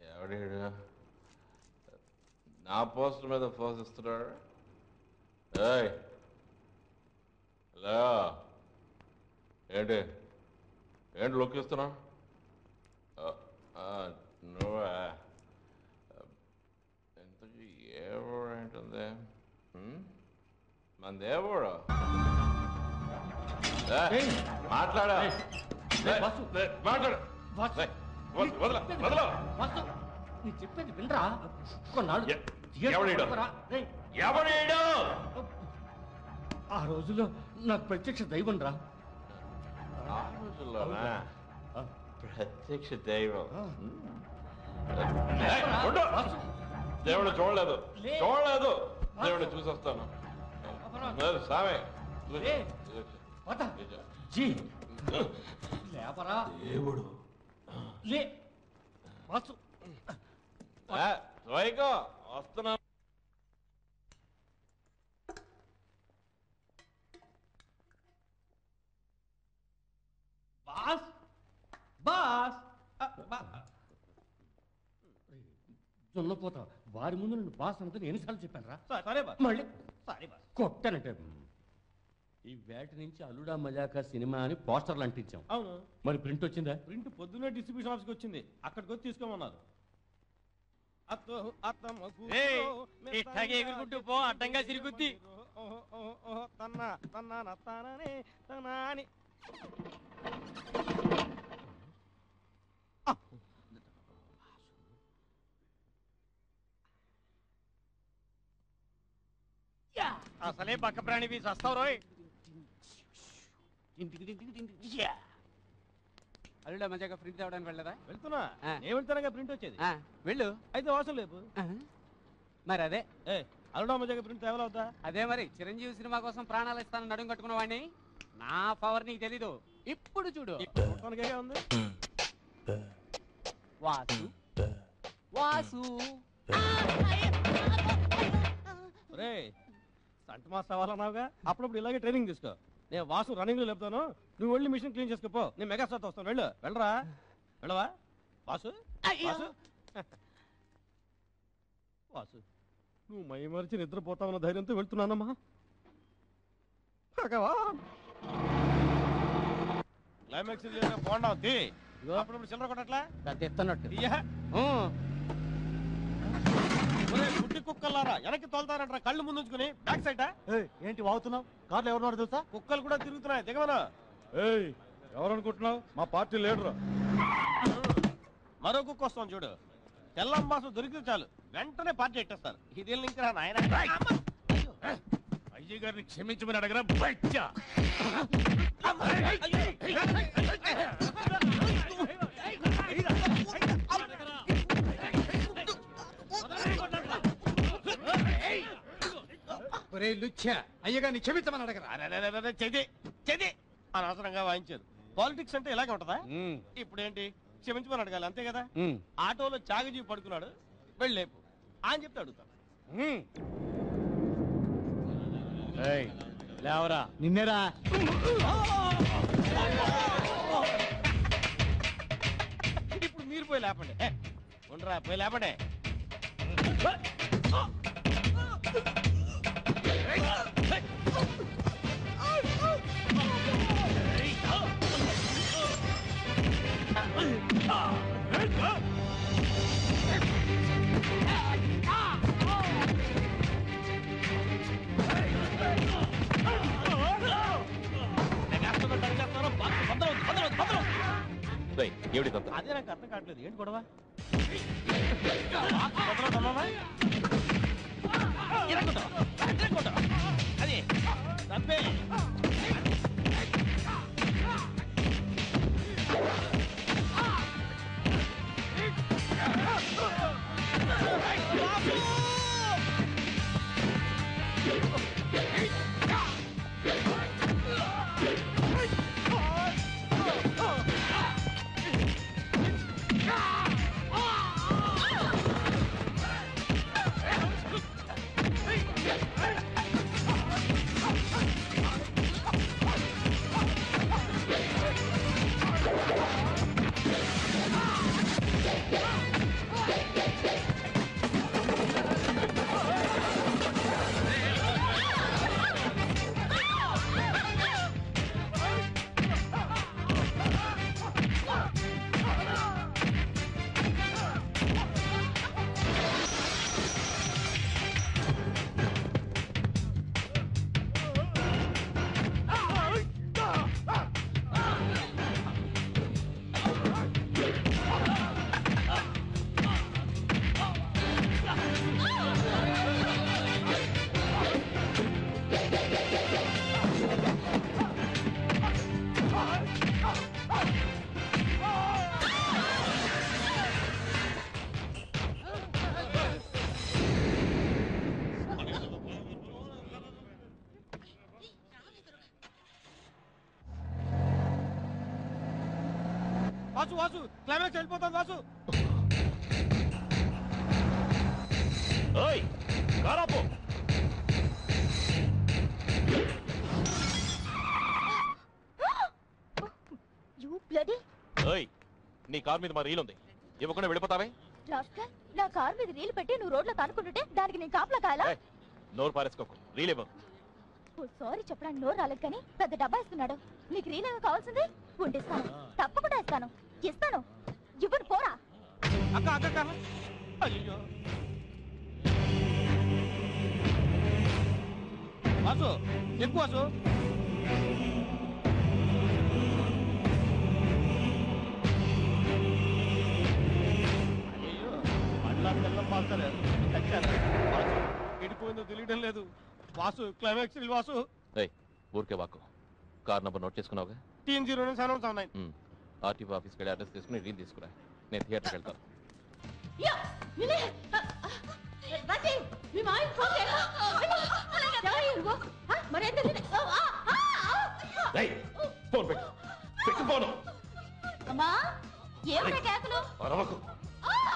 ఎవడీడు నా పోస్టర్ మీద ఫోర్స్ ఇస్తున్నాడు? హలో, ఏంటి ఏంటి లుక్ ఇస్తున్నావు? నువ్వా? ఇంతకీ ఏ ఊరు ఏంటుంది? మన దేవుడు మాట్లాడా? మాట్లాడు. నీ చెప్పేది వినరా? ఎవడీడు? ఆ రోజుల్లో నాకు ప్రత్యక్ష దైవం రా. ఆ రోజుల్లోనా? ప్రత్యక్ష దైవం? దేవుడు చూడలేదు దేవుడు చూసొస్తాను. సామే లేపరా దేవుడు లే వాసు వస్తున్నా. బాస్ బాస్ జొన్నపోతా వారి ముందు నుండి బాస్ అంతా ఎన్నిసార్లు చెప్పాను రా? సరే బాస్, మళ్ళీ సరే బాస్. కొట్టానంటే ఈ వేట నుంచి అల్లుడా మజాకా సినిమా అని పోస్టర్లు అంటించాం. అవును, మరి ప్రింట్ వచ్చిందా? ప్రింట్ పొద్దున్నే డిస్ట్రిబ్యూషన్ ఆఫీస్కి వచ్చింది. అక్కడికి వచ్చి తీసుకోమన్నారు. ఎగురుకుంటూ పో, అడ్డంగా తిరుగుద్ది. అసలే పక్క ప్రాణివి చస్తావు రోయ్. అల్లుడా మజాగా ప్రింట్ తేవడానికి వెళ్ళదా? వెళ్తున్నా. నేను వెళ్తానగా ప్రింట్ వచ్చేది. వెళ్ళు. అయితే అవసరం లేదు. మరి అదే అల్లుడా మజాగా ప్రింట్ తేవాలవుతా? అదే మరి చిరంజీవి సినిమా కోసం ప్రాణాలు ఇస్తానని నడుము కట్టుకున్న వాడిని. నా పవర్ నీకు తెలీదు. ఇప్పుడు చూడు. ఉంది వాసు వాసు. రే సంట మాస్ అవ్వాలన్నావుగా, అప్పుడప్పుడు ఇలాగే ట్రైనింగ్ తీసుకో. నేను వాసు రన్నింగ్ లో లేపుతాను, నువ్వు వెళ్ళి మిషన్ క్లీన్ చేసుకోపో. నేను మెగా స్టార్ వస్తాను. వెళ్ళరా వెళ్ళవా వాసు? వాసు వాసు నువ్వు మైమరిచి నిద్రపోతావన్న ధైర్యంతో వెళ్తున్నానమ్మా. క్లైమాక్స్ బాగుండా అప్పుడప్పుడు చిల్లర కొట్టట్లా ఎత్తన్నట్టు గుడ్డి కుక్కలారా వెనక్కి తోలుతారంటారా? కళ్ళు ముందు ఉంచుకుని బ్యాక్ సైడ్. ఏంటి వాగుతున్నావు? కార్లో ఎవరున్నారు తెలుసా? కుక్కలు కూడా తిరుగుతున్నాయి, దిగమనా. ఎవరనుకుంటున్నావు? మా పార్టీ లీడర్. మరో కుక్క వస్తాం చూడు. తెల్లం బాసు దొరికితే చాలు వెంటనే పార్టీ ఎట్టేస్తారు. ఇది ఇంకా నాయన. అయ్య గారిని క్షమించమని అడగరా? అయ్యగారిని క్షమించమని అడగరా? చెది అనవసరంగా వాయించారు. పాలిటిక్స్ అంటే ఇలాగే ఉంటదా? ఇప్పుడు ఏంటి క్షమించమని అడగాలి, అంతే కదా. ఆటోలో చాగజీవి పడుకున్నాడు, వెళ్ళేపు అని చెప్తే అడుగుతాను. లేవరా. నిన్నేరా? ఇప్పుడు మీరు పోయి లేపండి. ఉండరా, పోయి లేపండి. అదే నాకు అర్థం కావట్లేదు. ఏంటి గొడవ? అదే తప్పే. వాసు వాసు క్లైమాక్స్ వెళ్ళిపోతుంది వాసు. ఓయ్ కారాపో. యూ బ్లడీ ఓయ్ నీ కార్ మీద మా రీల్ ఉంది, ఇవ్వకుండా వెళ్ళిపోతావే? రాస్కల్, నా కార్ మీద రీలు పెట్టి నువ్వు రోడ్లో తనుకుంటుంటే దానికి నేను కాపలా కాయాలా? ఏయ్, నోరు పారేసుకోకు, రీల్ ఇవ్వు. ఓ సారీ చెప్పడానికి నోరు రాలేదు కానీ పెద్ద డబ్బా ఇస్తున్నాడు. నీకు రీల్ కావాల్సింది ఉండిస్తాను, తప్పకుండా ఇస్తాను. ఇస్తాను, ఇవ్వను పోరా. అక్క అక్క అక్క. అయ్యో వాసు ఎక్కువ వాసు. అయ్యో మళ్ళా పిల్లలు మారుతారు. ఎడిపోయిందో తెలియడం లేదు వాసు. క్లైమాక్స్ వాసు. ఏయ్ ఊరికే వాకు. కార్ నంబర్ నోట్ చేసుకున్నావుగా? TN0979. ఆర్టీఓ ఆఫీస్కి వెళ్ళి అడ్రస్ తీసుకుని రీల్ తీసుకురా, నేను థియేటర్కి వెళ్తాను. యా, నిలే.